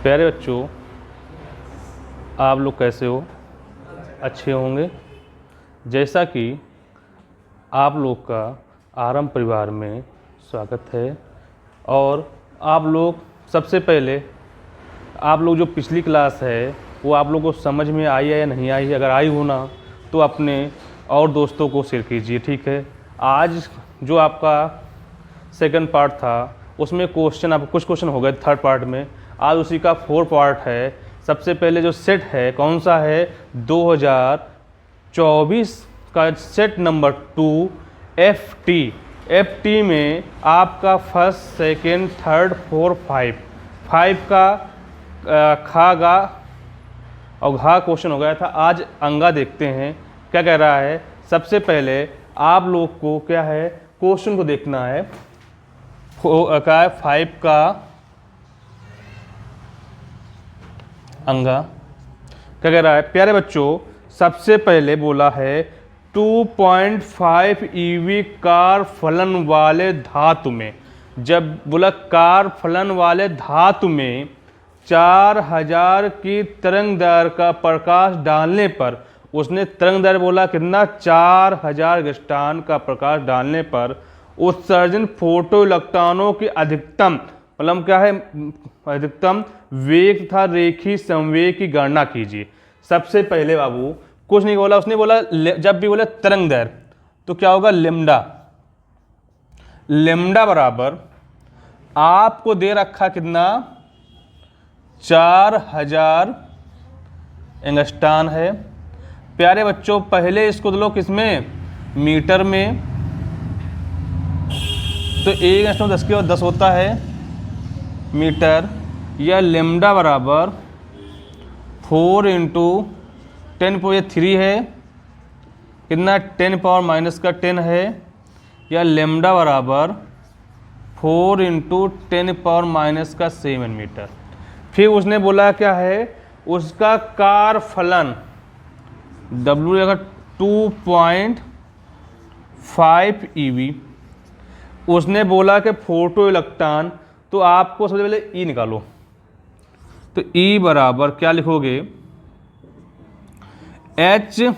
प्यारे बच्चों, आप लोग कैसे हो? अच्छे होंगे। जैसा कि आप लोग का आरंभ परिवार में स्वागत है। और आप लोग सबसे पहले आप लोग जो पिछली क्लास है वो आप लोग को समझ में आई है या नहीं आई है? अगर आई हो ना तो अपने और दोस्तों को शेयर कीजिए, ठीक है। आज जो आपका सेकंड पार्ट था उसमें क्वेश्चन आपको कुछ क्वेश्चन हो गए थर्ड पार्ट में, आज उसी का फोर्थ पार्ट है। सबसे पहले जो सेट है कौन सा है? 2024 का सेट नंबर 2 FT में आपका first second third fourth five का खा गा और घा क्वेश्चन हो गया था। आज अंगा देखते हैं क्या कह रहा है। सबसे पहले आप लोग को क्या है, क्वेश्चन को देखना है। क्या है? 5 का अंगा क्या कह रहा है प्यारे बच्चों? सबसे पहले बोला है 2.5 EV कार फलन वाले धातु में, जब बोला कार फलन वाले धातु में 4000 की तरंग दैर्घ्य का प्रकाश डालने पर, उसने तरंग दैर्घ्य बोला कितना? 4000 एंगस्ट्रॉम का प्रकाश डालने पर उत्सर्जन फोटो इलेक्ट्रॉनों की अधिकतम, मतलब क्या है, अधिकतम वेग तथा रेखीय संवेग की गणना कीजिए। सबसे पहले बाबू कुछ नहीं बोला, उसने बोला जब भी बोले तरंग दैर्घ्य तो क्या होगा? लेमडा बराबर आपको दे रखा कितना? 4000 एंगस्ट्रॉम है। प्यारे बच्चों पहले इसको लो किसमें? मीटर में। तो 1 एंगस्ट्रॉम 10 के 10 होता है मीटर, या लेमडा बराबर 4 × 10⁻³ है कितना? 10⁻⁻10 है, या लेमडा बराबर 4 × 10⁻⁻7 मीटर। फिर उसने बोला क्या है, उसका कार फलन W 2.5 EV। उसने बोला कि फोटो इलेक्ट्रॉन, तो आपको सबसे पहले E निकालो। तो E बराबर क्या लिखोगे? hc/λ।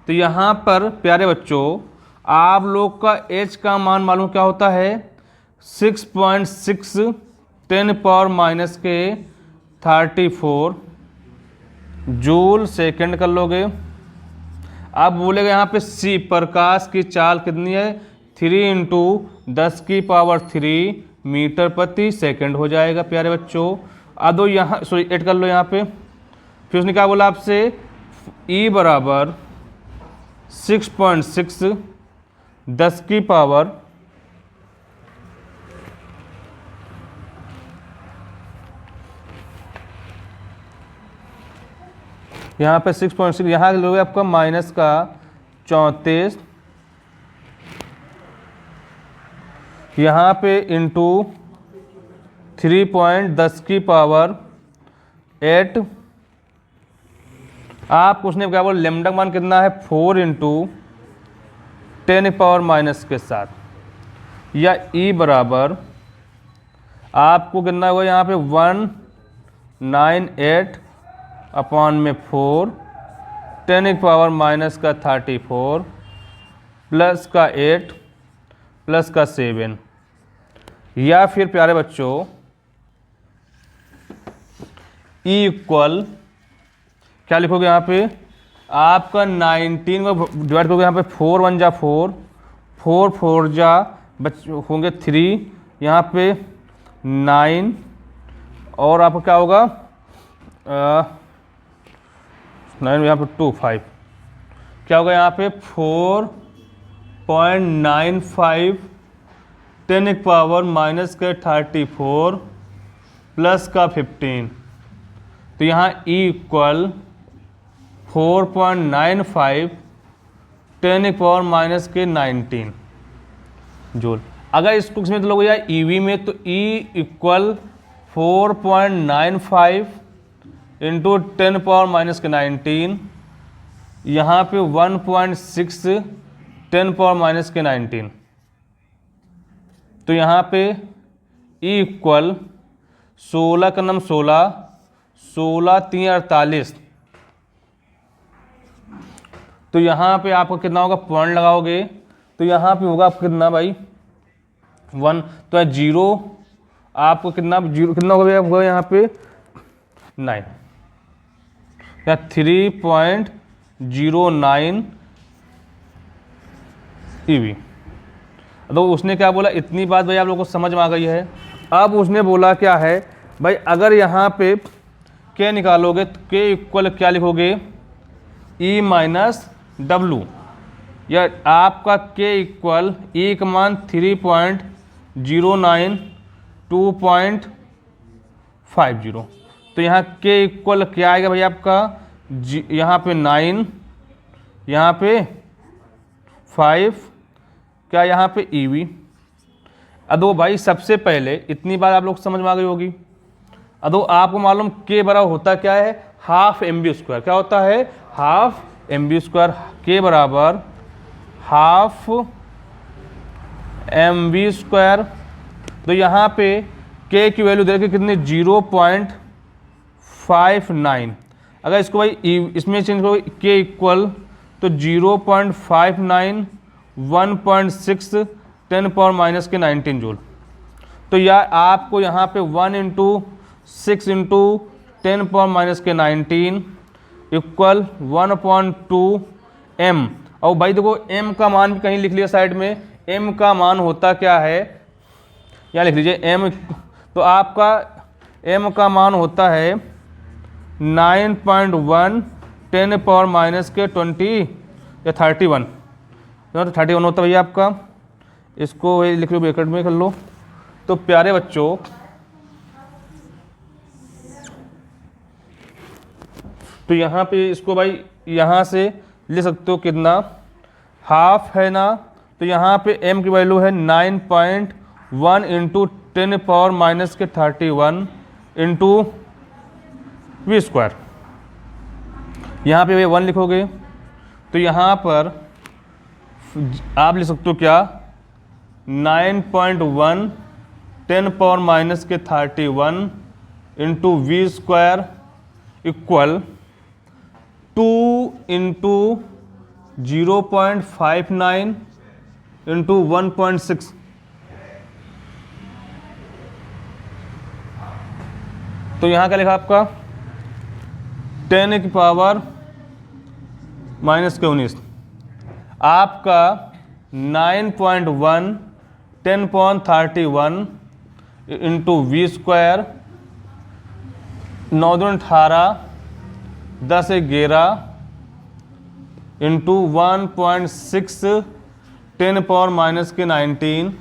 तो यहाँ पर प्यारे बच्चों आप लोग का H का मान मालूम क्या होता है? 6.6 10⁻⁻34 जूल सेकंड कर लोगे। अब बोलेगा यहाँ पे C, प्रकाश की चाल कितनी है? 3 × 10⁻³ मीटर प्रति सेकंड हो जाएगा प्यारे बच्चों। अब दो यहाँ ऐड कर लो यहाँ पे। फिर उसने क्या बोला आपसे? E बराबर 6.6 10⁻, यहाँ पे 6.6, यहाँ लोगे आपका माइनस का 34, यहाँ पे इंटू 3.10⁸। आप उसने क्या बोला? लेमडा मान कितना है? 4 × 10⁻⁻⁻ के साथ, या E बराबर आपको कितना हुआ यहाँ पे? 198/4 10⁻⁻34 प्लस का 8 प्लस का 7, या फिर प्यारे बच्चों E इक्वल क्या लिखोगे यहाँ पे? आपका 19 को डिवाइड करोगे यहाँ पे 4 1 जा 4, 4 4 जा होंगे 3, यहाँ पे 9, और आपका क्या होगा? 9 यहाँ पे 2 5, क्या होगा यहाँ पे? 4.95 10⁻⁻34 प्लस का 15। तो यहाँ E इक्वल 4.95 10⁻⁻19 जूल। अगर इसको किसमें तो लोग यार EV में, तो E इक्वल 4.95 × 10⁻⁻19, यहाँ पे 1.6 10⁻⁻19। तो यहाँ पे E इक्वल 16 का नम 16, 16 3 48। तो यहाँ पे आपका कितना होगा, पॉइंट लगाओगे तो यहाँ पे होगा आपका कितना भाई 1, तो 0 आपको कितना, जीरो कितना होगा आपका यहाँ पे 9 या 3.09 EV। तो उसने क्या बोला, इतनी बात भाई आप लोगों को समझ में आ गई है। अब उसने बोला क्या है भाई, अगर यहाँ पे के निकालोगे तो के इक्वल क्या लिखोगे, E माइनस डब्लू, या आपका के इक्वल E का मान 3.09 2.50। तो यहाँ के इक्वल क्या आएगा भाई आपका, यहाँ पे 9, यहाँ पे 5, क्या यहाँ पे EV। अदो भाई सबसे पहले इतनी बात आप लोग समझ में आ गई होगी। अदो आपको मालूम के बराबर होता क्या है, हाफ mv²। क्या होता है, हाफ mv²। के बराबर हाफ mv²। तो यहाँ पे के की वैल्यू दे रखी कितनी, 0.59। अगर इसको भाई इसमें चेंज करो के इक्वल, तो 0.59 1.6 10 पावर माइनस के 19 जूल। तो यार आपको यहाँ पे 1 × 6 × 10 पावर माइनस के 19 इक्वल 1.2 m। और भाई देखो m का मान भी कहीं लिख लिया साइड में, m का मान होता क्या है, यहाँ लिख लीजिए m। तो आपका m का मान होता है 9.1 10 पावर माइनस के 20 या 31। तो 31 होता है भैया आपका, इसको लिख लो ब्रैकेट में कर लो। तो प्यारे बच्चों, तो यहाँ पे इसको भाई यहाँ से लिख सकते हो कितना, हाफ है ना, तो यहाँ पे m की वैल्यू है 9.1 × 10 पावर माइनस के 31 × v²। यहाँ पे 1 लिखोगे तो यहाँ पर आप लिख सकते हो क्या, 9.1 10 पावर माइनस के 31 × v² इक्वल 2 × 0.59 × 1.6। तो यहाँ क्या लिखा आपका 10 की पावर माइनस के 19। आपका 9.1 10.31 × v², 9 दूनी 18 10 11 × 1.6 10 पावर माइनस के 19,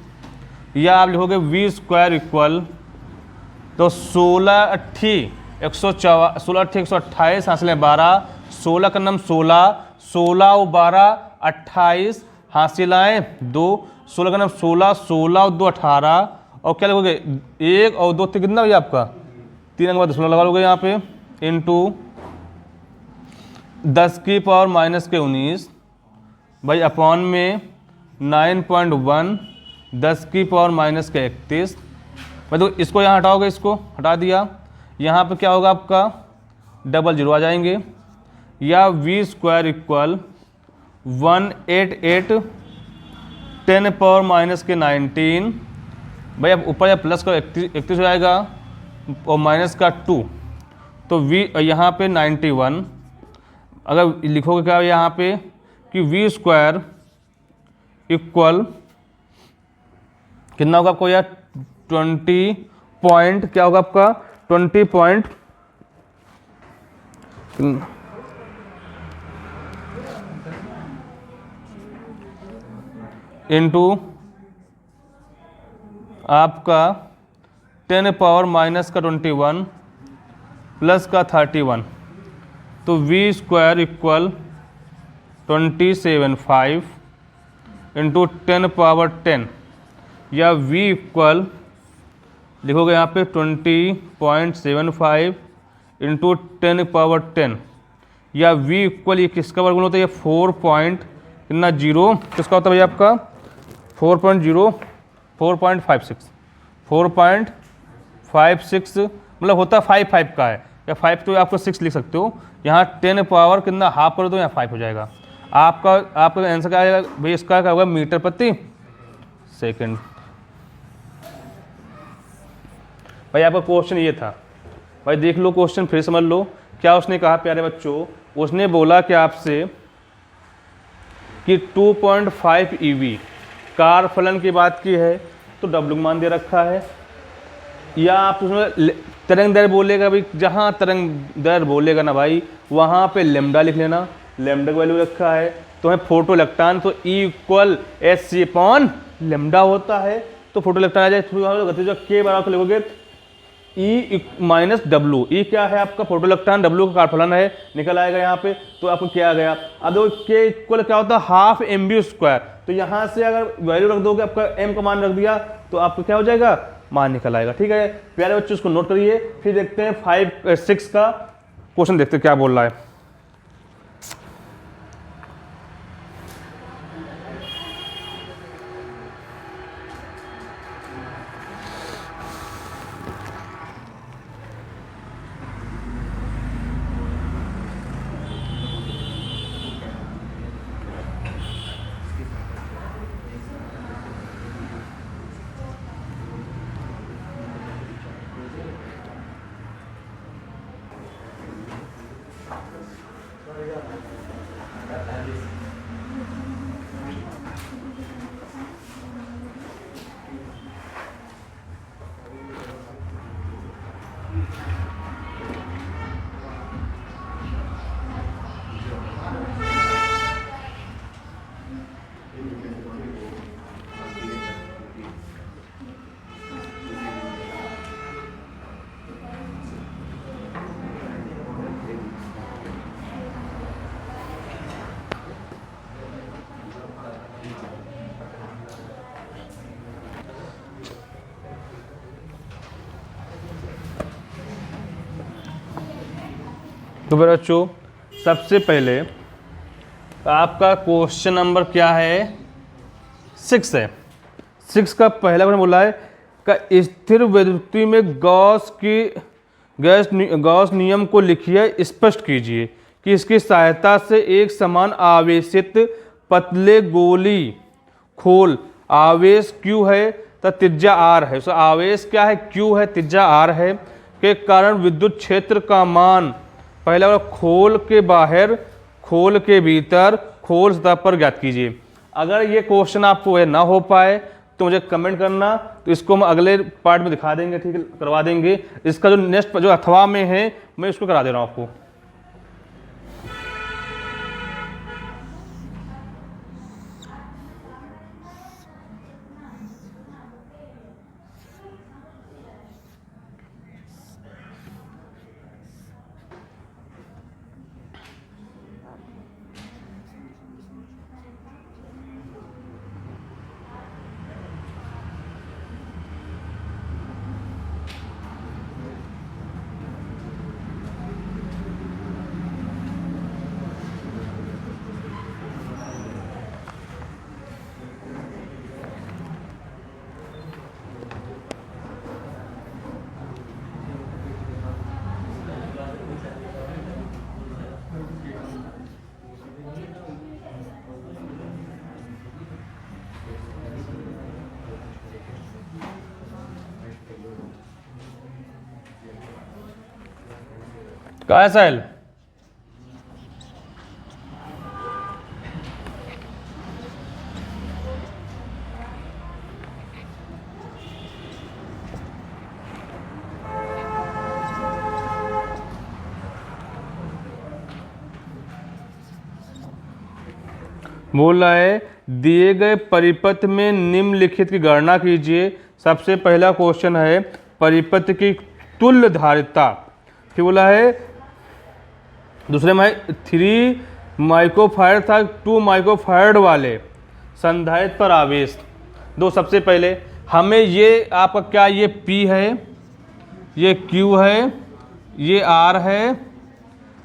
या आप लिखोगे v² इक्वल, तो 16 अट्ठी 128 हासिल 12, 16 का नम 16, 16 और 12 28 हासिल आए 2, 16 का नम 16, 16 और 2 18, और क्या लिखोगे 1 और 2 कितना भैया आपका 3 अंक बाद 16 लगा लोगे यहाँ पे, इंटू 10 की पावर माइनस के 19 भाई अपॉन में 9.1 10 की पावर माइनस के 31। मतलब इसको यहाँ हटाओगे, इसको हटा दिया, यहाँ पे क्या होगा आपका 00 आ जाएंगे, या v² इक्वल 188 10 पावर माइनस के 19 भाई। अब ऊपर या प्लस का 31 हो जाएगा और माइनस का 2, तो v यहाँ पे 91। अगर लिखोगे क्या यहाँ पे कि v² इक्वल कितना होगा आपको यार 20 पॉइंट, क्या होगा आपका 20 पॉइंट इंटू आपका 10 पावर माइनस का 21 प्लस का 31। तो v² इक्वल 275 इंटू 10 पावर 10, या v इक्वल लिखोगे यहाँ पे 20.75 इंटू 10 पावर 10, या v इक्वल ये किसका वर्गमूल होता है, ये 4.0 किसका होता है भैया आपका 4.56 5 6 मतलब होता 5 5 का है, या 5 तो आपको 6 लिख सकते हो। यहाँ 10 पावर कितना हाफ कर दो, यहाँ 5 हो जाएगा। आपका आंसर क्या आएगा भाई, इसका क्या होगा, मीटर प्रति सेकंड। भाई आपका क्वेश्चन ये था। भाई देख लो क्वेश्चन, फिर समझ लो क्या उसने कहा प्यारे बच्चों। उसने बोला कि आपसे कि 2.5 EV कार फलन की बात की है, तो W मान दे रखा है, या आप उसमें तरंग दैर्घ्य बोलेगा भाई, जहाँ तरंग दैर्घ्य बोलेगा ना भाई वहाँ पे लेमडा लिख लेना, लेमडा का वैल्यू रखा है। तो है फोटो इलेक्ट्रॉन, तो E=hc/λ होता है, तो फोटो इलेक्ट्रॉन आ जाए गतिज के बराबर लिखोगे E-W। E क्या है आपका फोटो इलेक्ट्रॉन, W का कारफलन है, निकल आएगा यहाँ पे। तो आपको क्या आ गया, अब देखो के इक्वल क्या होता है, हाफ mv²। तो यहाँ से अगर वैल्यू रख दोगे, आपका m का मान रख दिया, तो आपको क्या हो जाएगा, मान निकल आएगा। ठीक है प्यारे बच्चों, इसको नोट करिए। फिर देखते हैं 6 का क्वेश्चन, देखते हैं क्या बोल रहा है। तो मेरे बच्चों सबसे पहले आपका क्वेश्चन नंबर क्या है, 6 है। 6 का पहला क्वेश्चन बोला है का स्थिर विद्युती में गॉस नियम को लिखिए, स्पष्ट कीजिए कि इसकी सहायता से एक समान आवेशित पतले गोली खोल आवेश Q है तथा त्रिज्या R है। तो आवेश क्या है, Q है, त्रिज्या R है, के कारण विद्युत क्षेत्र का मान पहला वाला खोल के बाहर, खोल के भीतर, खोल सतह पर ज्ञात कीजिए। अगर ये क्वेश्चन आपको ना हो पाए तो मुझे कमेंट करना, तो इसको हम अगले पार्ट में दिखा देंगे, ठीक है, करवा देंगे। इसका जो नेक्स्ट जो अथवा में है मैं इसको करा दे रहा हूँ आपको। क्या है साहिल? बोल रहा है दिए गए परिपथ में निम्नलिखित की गणना कीजिए। सबसे पहला क्वेश्चन है परिपथ की तुल्य धारिता। फिर बोला है दूसरे में 3 माइक्रोफैराड था 2 माइक्रोफैराड वाले संधारित्र पर आवेश दो। सबसे पहले हमें ये आपका क्या, ये P है, ये Q है, ये R है,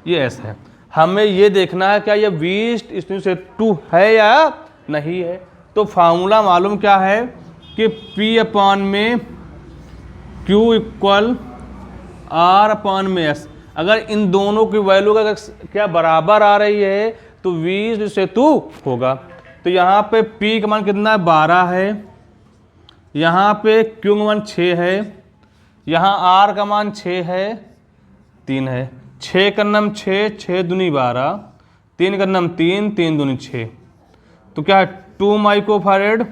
ये S है। हमें ये देखना है क्या ये 20:2 है या नहीं है। तो फार्मूला मालूम क्या है कि P/में Q इक्वल R अपॉन में S। अगर इन दोनों की वैल्यू का क्या बराबर आ रही है तो V से टू होगा। तो यहाँ पे P का मान कितना है 12 है, यहाँ पे Q का मान 6 है, यहाँ R का मान 6 है, 3 है। 6 का नम 6, 6 दूनी 12, 3 का नम 3, 3 दूनी 6। तो क्या है 2 माइक्रो फैरेड,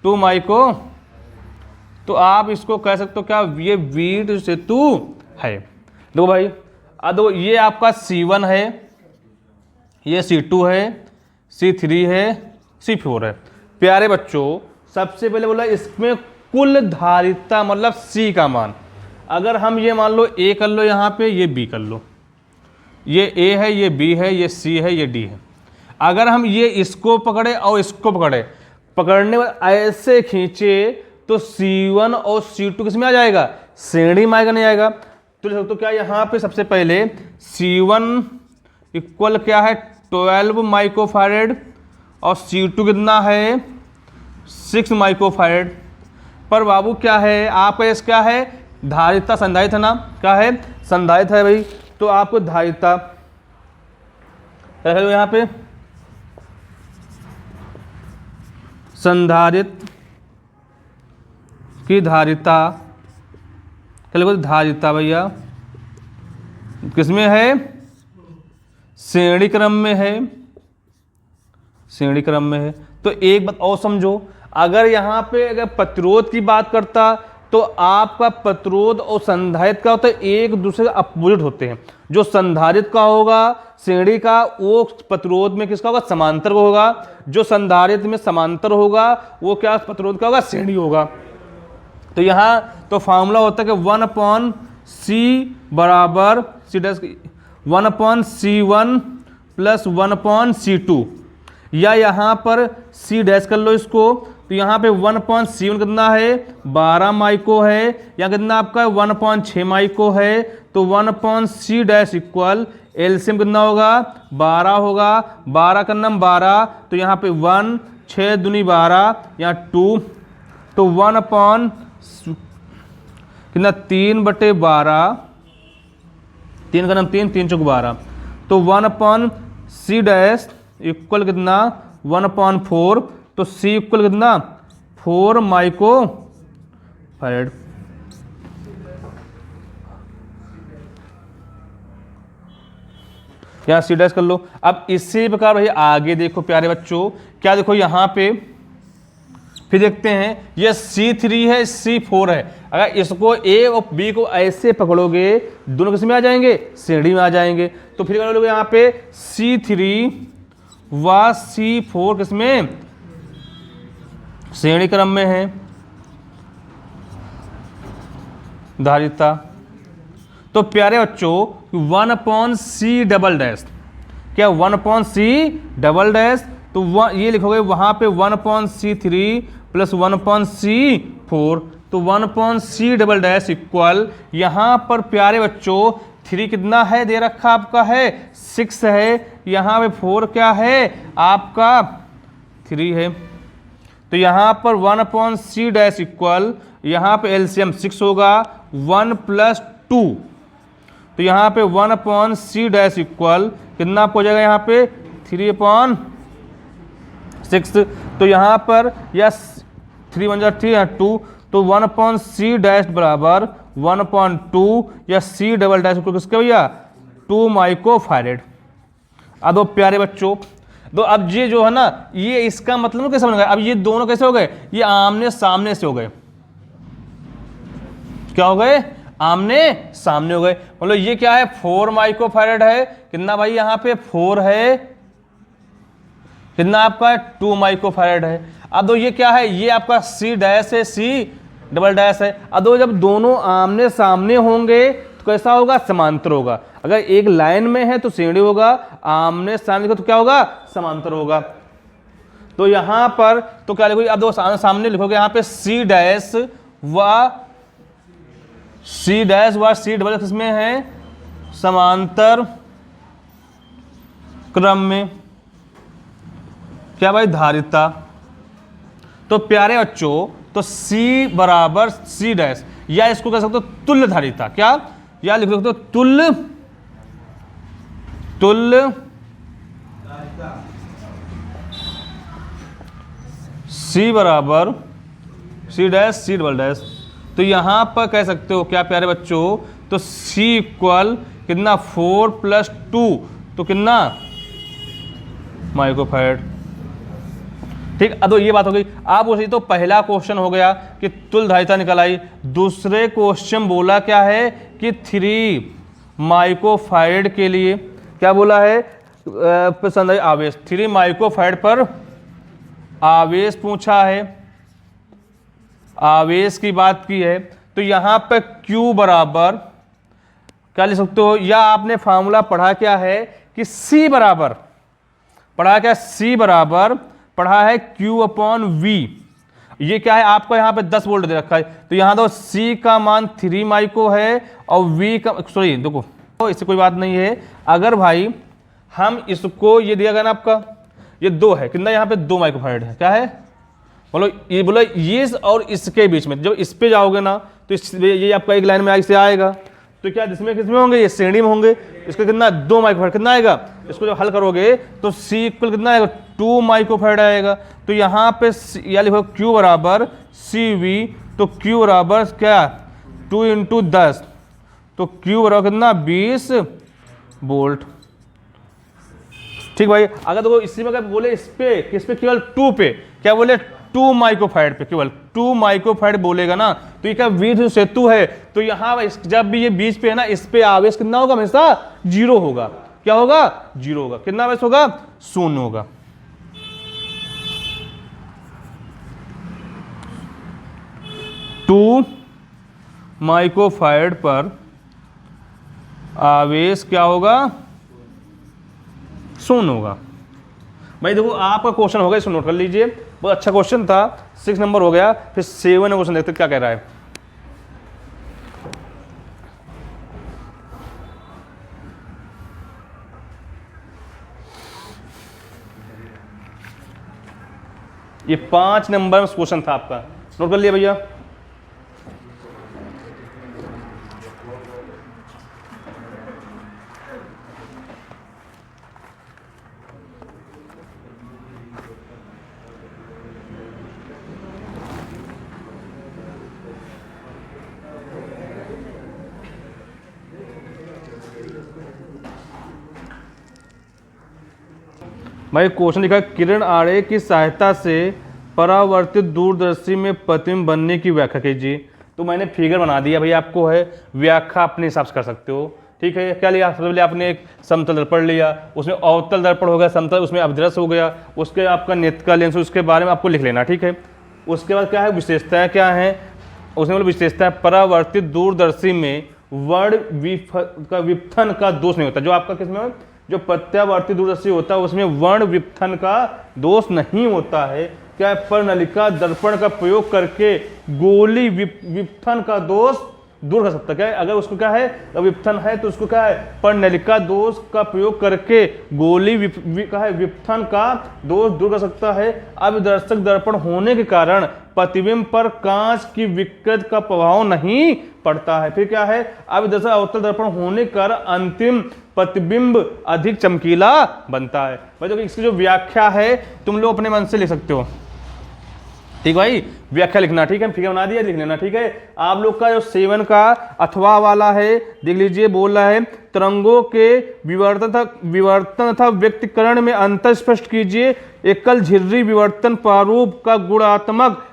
2 माइक्रो। तो आप इसको कह सकते हो क्या, ये V से टू है। देखो भाई, अब देखो ये आपका C1 है, ये C2 है, C3 है, C4 है। प्यारे बच्चों, सबसे पहले बोला इसमें कुल धारिता मतलब C का मान। अगर हम ये मान लो A कर लो, यहाँ पे ये B कर लो, ये A है, ये B है, ये C है, ये D है। अगर हम ये इसको पकड़े और इसको पकड़े, पकड़ने में ऐसे खींचे तो C1 और C2 किसमें आ जाएगा, श्रेणी में आएगा, नहीं आएगा। तो क्या यहाँ पे सबसे पहले C1 इक्वल क्या है 12 माइक्रोफैरेड और C2 कितना है 6 माइक्रोफैरेड। पर बाबू क्या है आपका, इस क्या है धारिता, संधारित है ना, क्या है संधारित है भाई। तो आपको धारिता क्या है यहाँ पे, संधारित की धारिता, क्या धारिता भैया किसमें है, श्रेणी क्रम में है, श्रेणी क्रम में है। तो एक बात और समझो, अगर यहाँ पे अगर प्रतिरोध की बात करता तो आपका प्रतिरोध और संधारित का होता है एक दूसरे के अपोजिट होते हैं। जो संधारित का होगा श्रेणी का, वो प्रतिरोध में किसका होगा, समांतर को होगा। जो संधारित में समांतर होगा वो क्या प्रतिरोध का होगा, श्रेणी होगा। तो यहाँ तो फॉर्मूला होता है कि 1/C बराबर C' 1/C1 प्लस 1/C2, या यहाँ पर C' कर लो इसको। तो यहाँ पे 1/C1 कितना है 12 माइक्रो है, या कितना आपका 1/6 माइक्रो है। तो 1/C' इक्वल एलसीएम कितना होगा 12 होगा, 12 का नाम 12, तो यहाँ पे 1, 6 दूनी 12, यहाँ 2, तो 1 कितना 3/12, 3 का नाम 3, 3 चौक 12, तो 1/C' इक्वल कितना 1/4। तो C इक्वल कितना 4 माइक्रो फैरेड। यहाँ C' कर लो। अब इसी प्रकार भाई आगे देखो प्यारे बच्चों, क्या देखो यहाँ पे फिर देखते हैं, ये C3 है, C4 है। अगर इसको A और B को ऐसे पकड़ोगे दोनों किस में आ जाएंगे, श्रेणी में आ जाएंगे। तो फिर क्या लोगे यहाँ पे C3 व C4 किसमें, श्रेणी क्रम में है धारिता। तो प्यारे बच्चों 1/C', क्या 1/C', तो ये लिखोगे वहां पे 1/C3 प्लस 1/C4, तो 1/C', इक्वल यहाँ पर प्यारे बच्चों 3 कितना है दे रखा आपका है 6 है, यहाँ पे 4 क्या है आपका 3 है। तो यहाँ पर 1/C' इक्वल, यहाँ पे एलसीएम 6 होगा 1 + 2, तो यहाँ पे 1/C' इक्वल कितना आपको हो जाएगा यहाँ पे 3/6। तो यहाँ पर या 3 × 1 3 2, तो 1/C' बराबर 1/2 या C', किसके भैया 2 माइक्रोफैरेड। अब दो प्यारे बच्चों, तो अब ये जो है ना, ये इसका मतलब कैसे बन गया, अब ये दोनों कैसे हो गए, ये आमने सामने से हो गए। क्या हो गए, आमने सामने हो गए। मतलब ये क्या है 4 माइक्रोफैरेड है, कितना भाई यहाँ पे 4 है, कितना आपका 2 माइक्रोफैरेड है। अब दो ये क्या है, ये आपका C' है, C'' है। अब दो जब दोनों आमने सामने होंगे तो कैसा होगा, समांतर होगा। अगर एक लाइन में है तो श्रेणी होगा, आमने सामने तो क्या होगा, समांतर होगा। तो यहां पर तो क्या लिखोगे, अब दो सामने लिखोगे यहाँ पे C' व C' किसमें है, समांतर क्रम में, क्या भाई धारिता। तो प्यारे बच्चों तो C बराबर C डैश, या इसको कह सकते हो तुल्य धारिता, क्या, या लिख सकते हो तुल्य C बराबर C dash C double dash. तो यहां पर कह सकते हो क्या प्यारे बच्चों, तो C इक्वल कितना 4 + 2, तो कितना माइक्रोफैराड। ठीक, अब तो ये बात हो गई। आप उसी, तो पहला क्वेश्चन हो गया कि तुल्य धारिता निकल आई। दूसरे क्वेश्चन बोला क्या है कि 3 माइक्रोफैराड के लिए क्या बोला है, आवेश 3 माइक्रोफैराड पर आवेश पूछा है, आवेश की बात की है। तो यहां पे Q बराबर क्या लिख सकते हो, या आपने फॉर्मूला पढ़ा क्या है कि C बराबर पढ़ा क्या, C बराबर पढ़ा है Q/V। ये क्या है, आपको यहां पे 10 वोल्ट दे रखा है, तो यहां तो C का मान 3 माइक्रो है और V का, सॉरी देखो, तो इससे कोई बात नहीं है। अगर भाई हम इसको, ये दिया गया ना आपका, ये 2 है, कितना यहाँ पे 2 माइक्रोफैराड है, क्या है, बोलो ये और इसके बीच में, जब इस पे जाओगे ना तो ये आपका एक लाइन में ऐसे आएगा, तो क्या जिसमें किसमें होंगे, ये श्रेणी में होंगे। इसका कितना 2 माइक्रोफैराड कितना आएगा, इसको जब हल करोगे तो C इक्वल कितना आएगा 2 माइक्रोफैराड आएगा। तो यहाँ पे या लिखो Q बराबर CV, तो Q बराबर क्या 2 × 10, तो Q बराबर कितना 20 वोल्ट। ठीक भाई, अगर तो इसी में बोले इस पे, किस पे, केवल 2 पे, क्या बोले 2 माइक्रोफैराड पे, केवल 2 माइक्रोफैराड बोलेगा ना, तो ये क्या विद्युत सेतु है, तो यहाँ जब भी ये बीच पे है ना, इस पे आवेश कितना होगा, हमेशा 0 होगा। क्या होगा, 0 होगा। कितना आवेश होगा, 0 होगा। टू माइक्रोफैराड पर आवेश क्या होगा, 0 होगा। भाई देखो आपका क्वेश्चन होगा, इसको नोट कर लीजिए, बहुत अच्छा क्वेश्चन था। 6 नंबर हो गया। फिर 7 क्वेश्चन देखते क्या कह रहा है। ये 5 नंबर में क्वेश्चन था आपका, नोट कर लिया भैया। भाई क्वेश्चन लिखा, किरण आरे की सहायता से परावर्तित दूरदर्शी में प्रतिबिंब बनने की व्याख्या कीजिए। तो मैंने फिगर बना दिया भाई, आपको है व्याख्या अपने हिसाब से कर सकते हो। ठीक है, क्या लिया, सबसे पहले आपने एक समतल दर्पण लिया, उसमें अवतल दर्पण हो गया, समतल उसमें अभिदृश्य हो गया, उसके आपका नेत्र लेंस, उसके बारे में आपको लिख लेना। ठीक है, उसके बाद क्या है, विशेषताएं क्या है, उसमें मतलब विशेषताएं, परावर्तित दूरदर्शी में वर्ण का विपथन का दोष नहीं होता। जो आपका किसमें, जो प्रत्यावर्ती दूरदर्शी होता है उसमें वर्ण विपथन का दोष नहीं होता है। क्या परनलिका दर्पण का प्रयोग करके गोली विपथन का दोष दूर कर सकता है। क्या है, अगर उसको क्या है विपथन है तो उसको क्या है, परनलिका दोष का प्रयोग करके गोली विपथन का दोष दूर कर सकता है। अभिदर्शक दर्पण होने के कारण प्रतिबिंब पर कांच की विकृत का प्रभाव नहीं पड़ता है। फिर क्या है, अभिदर्शक अवतल दर्पण होने के कारण अंतिम प्रतिबिंब अधिक चमकीला बनता है। भाई देखो इसकी जो व्याख्या है तुम लोग अपने मन से लिख सकते हो। ठीक भाई, व्याख्या लिखना। ठीक है, फिगर बना दिया, लिख लेना। ठीक है, आप लोग का जो 7 का अथवा वाला है देख लीजिए, बोल रहा है तरंगों के विवर्तन तथा व्यक्तिकरण में अंतर स्पष्ट कीजिए। एकल झिर्री विवर्तन प्रारूप का गुणात्मक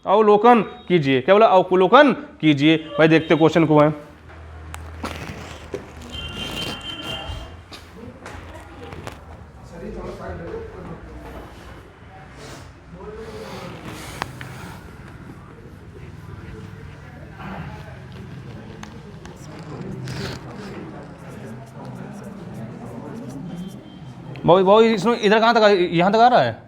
अवलोकन कीजिए। क्या बोला, अवलोकन कीजिए। भाई देखते क्वेश्चन को है। बहुत इसमें इधर कहाँ तक, यहाँ तक आ रहा है।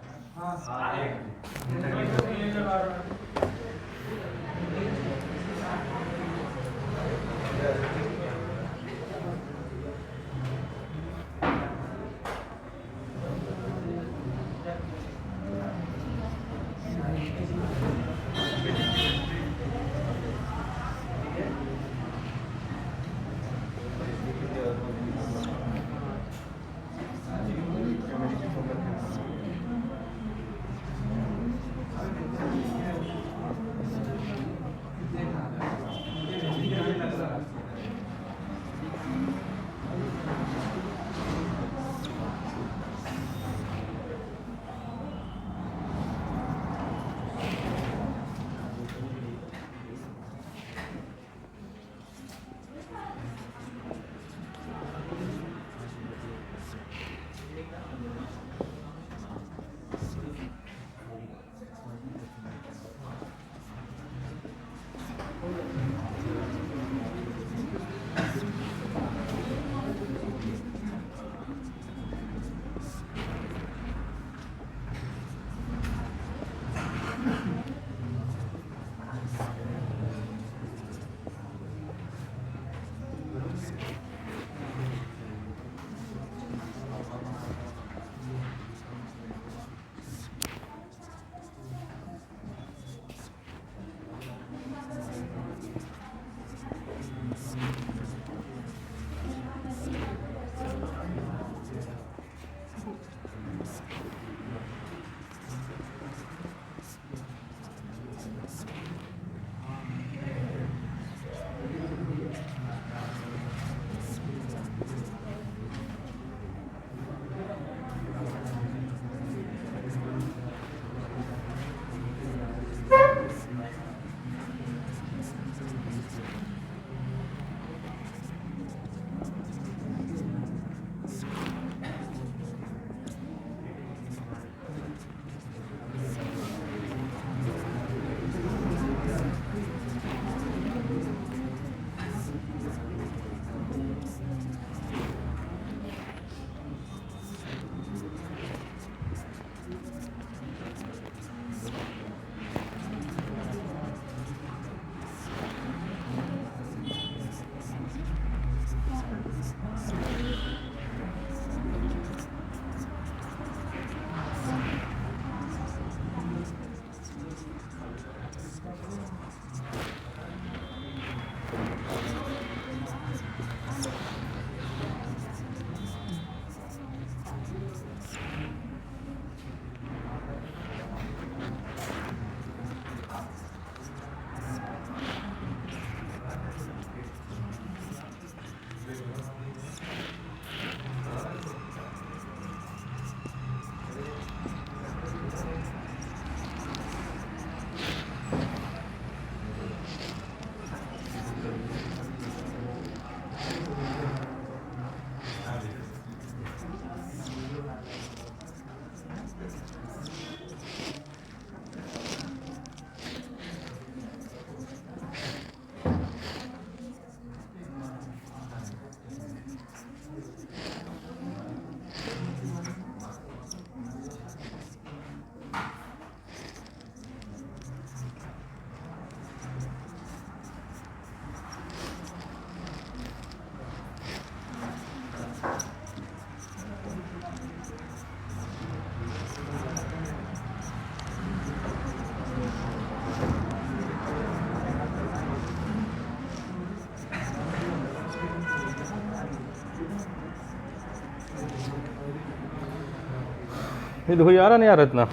ये देखो, आ रहा नहीं आ रहा इतना।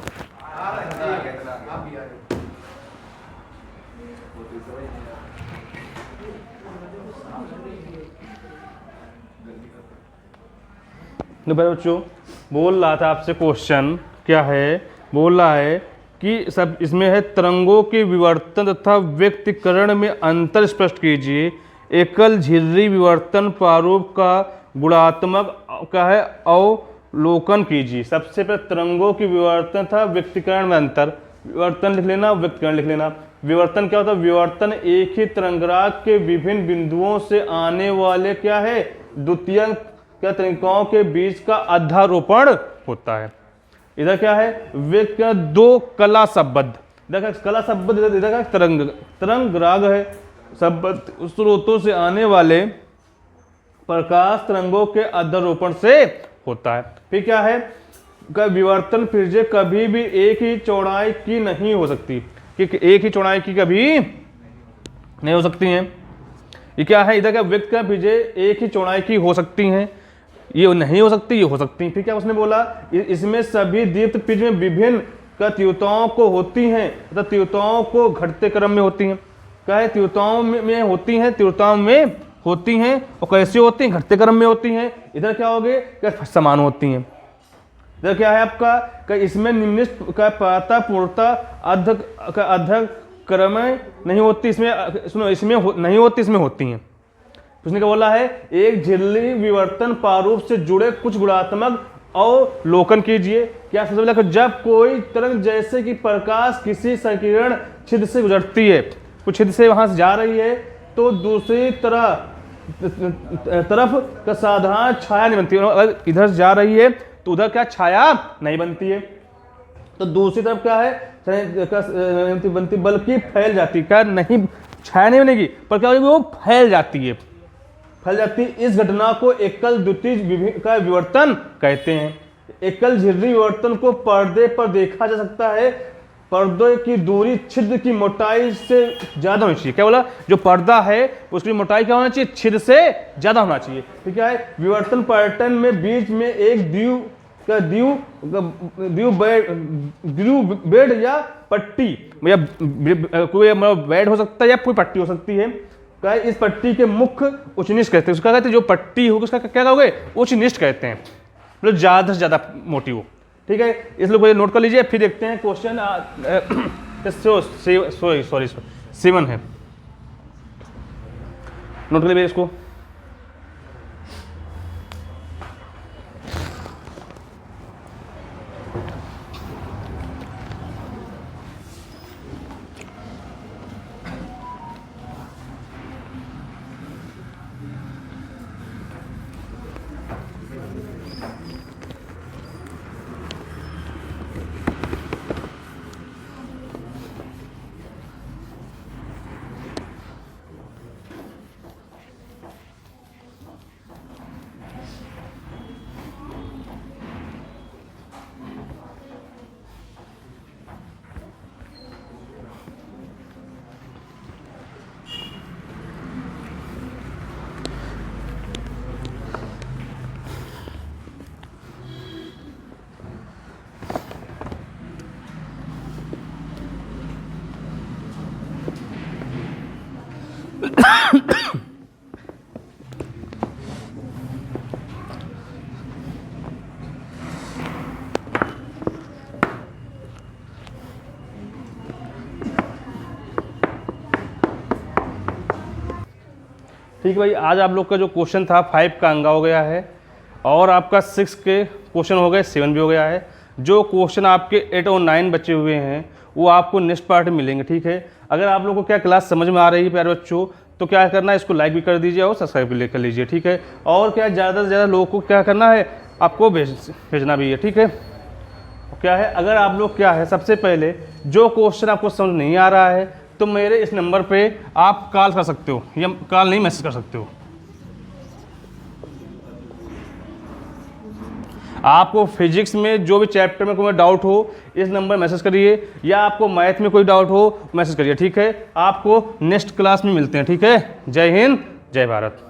तो बच्चों बोल रहा था आपसे, क्वेश्चन क्या है, बोल रहा है कि सब इसमें है तरंगों के विवर्तन तथा व्यक्तीकरण में अंतर स्पष्ट कीजिए। एकल झिर्री विवर्तन प्रारूप का गुणात्मक का है अवलोकन कीजिए। सबसे पहले तरंगों की विवर्तन था व्यक्तीकरण में अंतर, विवर्तन लिख लेना, व्यक्तीकरण लिख लेना। विवर्तन क्या होता है? विवर्तन एक ही तरंगराग के विभिन्न बिंदुओं से आने वाले क्या है, द्वितीय क्या तरीकों के बीच का अध्यारोपण होता है। इधर क्या है, दो कला शब्द, इधर कला शब्द, इधर का तरंग राग है। शब्द स्रोतों से आने वाले प्रकाश तरंगों के अध्यारोपण से होता है। फिर क्या है, विवर्तन फिर कभी भी एक ही चौड़ाई की नहीं हो सकती, कि एक ही चौड़ाई की कभी नहीं हो सकती है। ये क्या है, इधर क्या व्यक्त का फिर एक ही चौड़ाई की हो सकती हैं, ये नहीं हो सकती, ये हो सकती है। फिर क्या उसने बोला, इसमें सभी दीप्त पिज में विभिन्न तीव्रताओं को होती हैं तथा तीव्रताओं को घटते क्रम में होती हैं। क्या है, तीव्रताओं में होती हैं, तीव्रताओं में होती हैं, और कैसे होती हैं, घटते क्रम में होती हैं। इधर क्या हो गए, क्या समान होती हैं। इधर क्या है आपका, इसमें निम्नलिखित का प्रातः पूर्णता अध्य क्रम नहीं होती, इसमें नहीं होती, इसमें होती हैं। उसने क्या बोला है, एक झिल्ली विवर्तन प्रारूप से जुड़े कुछ गुणात्मक अवलोकन कीजिए। क्या सबसे पहले, जब कोई तरंग जैसे कि प्रकाश किसी संकीर्ण छिद्र से गुजरती है, कुछ छिद्र से वहां से जा रही है, तो दूसरी तरफ का साधारण छाया नहीं बनती है। अगर इधर जा रही है तो उधर क्या छाया नहीं बनती है, तो दूसरी तरफ क्या है बनती, बल्कि फैल जाती। क्या नहीं, छाया नहीं बनेगी, पर क्या होगी, वो फैल जाती है, फैल जाती है। इस घटना को एकल द्वितीय का विवर्तन कहते हैं। एकल झिर्री विवर्तन को पर्दे पर देखा जा सकता है। पर्दे की दूरी छिद्र की मोटाई से ज्यादा होनी चाहिए। क्या बोला, जो पर्दा है उसकी मोटाई क्या होना चाहिए, छिद्र से ज्यादा होना चाहिए। तो क्या है, विवर्तन पैटर्न में बीच में एक द्यू बेड या पट्टी, या कोई बेड हो सकता है या कोई पट्टी हो सकती है। क्या है, इस पट्टी के मुख्य उच्चनिष्ठ कहते हैं। उसका कहते हैं जो पट्टी होगी उसका क्या कहोगे, उच्चनिष्ठ कहते हैं, मतलब ज्यादा से ज्यादा मोटी हो। ठीक है, इस लोग को नोट कर लीजिए। फिर देखते हैं क्वेश्चन 7 है, नोट कर लीजिए इसको। ठीक है भाई, आज आप लोग का जो क्वेश्चन था 5 का अंगा हो गया है, और आपका 6 के क्वेश्चन हो गए, 7 भी हो गया है। जो क्वेश्चन आपके 8 और 9 बचे हुए हैं वो आपको नेक्स्ट पार्ट में मिलेंगे। ठीक है, अगर आप लोगों को क्या क्लास समझ में आ रही है प्यारे बच्चों, तो क्या करना है, इसको लाइक भी कर दीजिए और सब्सक्राइब भी कर लीजिए। ठीक है, और क्या ज़्यादा से ज़्यादा लोगों को क्या करना है, आपको भेजना भी है। ठीक है, क्या है, अगर आप लोग क्या है, सबसे पहले जो क्वेश्चन आपको समझ नहीं आ रहा है तो मेरे इस नंबर पे आप कॉल कर सकते हो, या कॉल नहीं, मैसेज कर सकते हो। आपको फिजिक्स में जो भी चैप्टर में कोई डाउट हो इस नंबर मैसेज करिए, या आपको मैथ में कोई डाउट हो मैसेज करिए। ठीक है, आपको नेक्स्ट क्लास में मिलते हैं। ठीक है, जय हिंद, जय भारत।